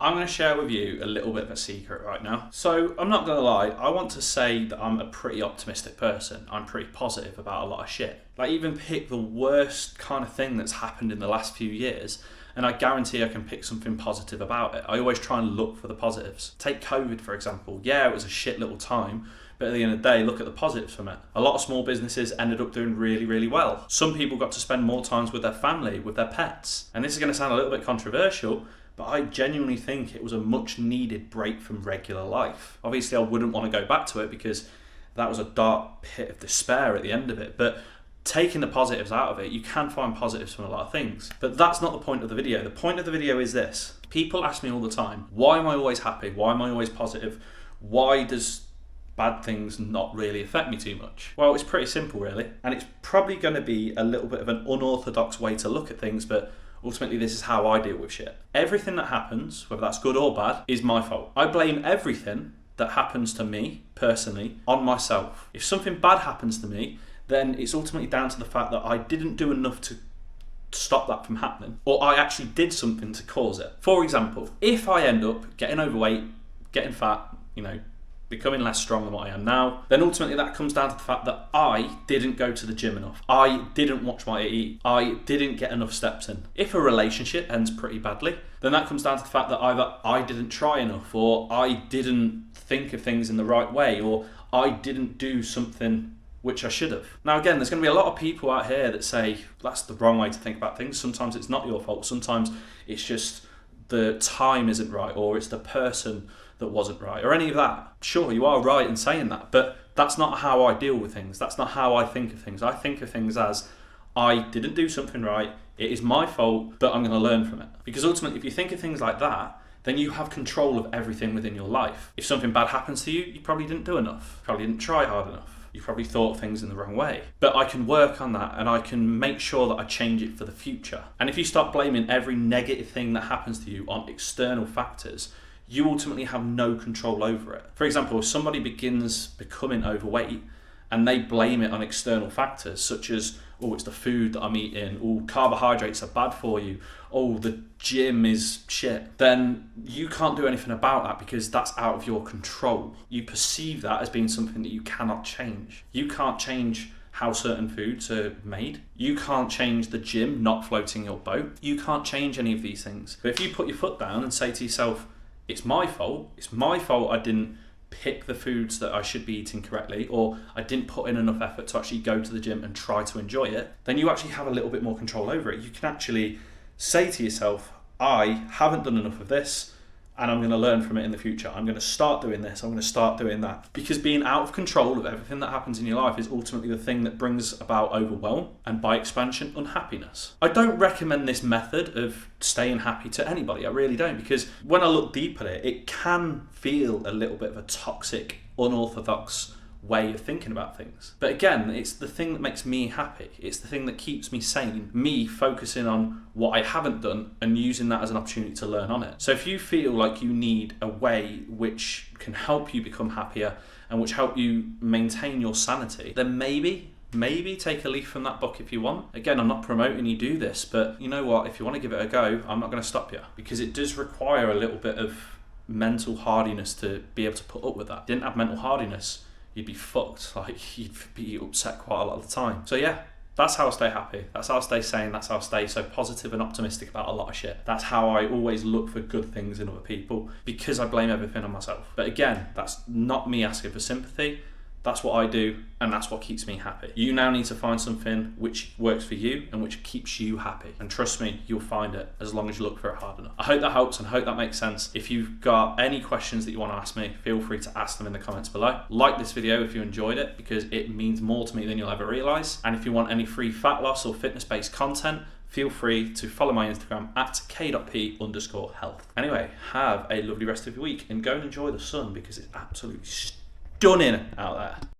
I'm going to share with you a little bit of a secret right now. So I'm not going to lie, I want to say that I'm a pretty optimistic person. I'm pretty positive about a lot of shit. Like, even pick the worst kind of thing that's happened in the last few years, and I guarantee I can pick something positive about it. I always try and look for the positives. Take COVID, for example. Yeah, it was a shit little time, but at the end of the day, look at the positives from it. A lot of small businesses ended up doing really, really well. Some people got to spend more time with their family, with their pets. And this is going to sound a little bit controversial, but I genuinely think it was a much needed break from regular life. Obviously, I wouldn't want to go back to it because that was a dark pit of despair at the end of it. But taking the positives out of it, you can find positives from a lot of things. But that's not the point of the video. The point of the video is this. People ask me all the time, why am I always happy? Why am I always positive? Why does bad things not really affect me too much? Well, it's pretty simple, really. And it's probably going to be a little bit of an unorthodox way to look at things, but ultimately, this is how I deal with shit. Everything that happens, whether that's good or bad, is my fault. I blame everything that happens to me, personally, on myself. If something bad happens to me, then it's ultimately down to the fact that I didn't do enough to stop that from happening, or I actually did something to cause it. For example, if I end up getting overweight, getting fat, becoming less strong than what I am now, then ultimately that comes down to the fact that I didn't go to the gym enough. I didn't watch my eat. I didn't get enough steps in. If a relationship ends pretty badly, then that comes down to the fact that either I didn't try enough, or I didn't think of things in the right way, or I didn't do something which I should have. Now again, there's going to be a lot of people out here that say that's the wrong way to think about things. Sometimes it's not your fault. Sometimes it's just the time isn't right, or it's the person that wasn't right, or any of that. Sure, you are right in saying that, but that's not how I deal with things. That's not how I think of things. I think of things as, I didn't do something right, it is my fault, but I'm going to learn from it. Because ultimately, if you think of things like that, then you have control of everything within your life. If something bad happens to you, you probably didn't do enough. You probably didn't try hard enough. You probably thought things in the wrong way. But I can work on that, and I can make sure that I change it for the future. And if you start blaming every negative thing that happens to you on external factors, you ultimately have no control over it. For example, if somebody begins becoming overweight and they blame it on external factors such as, oh, it's the food that I'm eating, oh, carbohydrates are bad for you, oh, the gym is shit, then you can't do anything about that because that's out of your control. You perceive that as being something that you cannot change. You can't change how certain foods are made. You can't change the gym not floating your boat. You can't change any of these things. But if you put your foot down and say to yourself, it's my fault I didn't pick the foods that I should be eating correctly, or I didn't put in enough effort to actually go to the gym and try to enjoy it, then you actually have a little bit more control over it. You can actually say to yourself, I haven't done enough of this, and I'm going to learn from it in the future. I'm going to start doing this, I'm going to start doing that. Because being out of control of everything that happens in your life is ultimately the thing that brings about overwhelm, and by expansion, unhappiness. I don't recommend this method of staying happy to anybody, I really don't, because when I look deep at it, it can feel a little bit of a toxic, unorthodox way of thinking about things. But again, it's the thing that makes me happy. It's the thing that keeps me sane. Me focusing on what I haven't done and using that as an opportunity to learn on it. So if you feel like you need a way which can help you become happier and which help you maintain your sanity, then maybe take a leaf from that book if you want. Again, I'm not promoting you do this, but you know what? If you want to give it a go, I'm not going to stop you, because it does require a little bit of mental hardiness to be able to put up with that. If you didn't have mental hardiness, you'd be fucked. Like, you'd be upset quite a lot of the time. So yeah, that's how I stay happy. That's how I stay sane. That's how I stay so positive and optimistic about a lot of shit. That's how I always look for good things in other people, because I blame everything on myself. But again, that's not me asking for sympathy. That's what I do, and that's what keeps me happy. You now need to find something which works for you and which keeps you happy. And trust me, you'll find it as long as you look for it hard enough. I hope that helps and hope that makes sense. If you've got any questions that you want to ask me, feel free to ask them in the comments below. Like this video if you enjoyed it, because it means more to me than you'll ever realise. And if you want any free fat loss or fitness-based content, feel free to follow my Instagram at k.p_health. Anyway, have a lovely rest of your week and go and enjoy the sun, because it's absolutely stunning out there.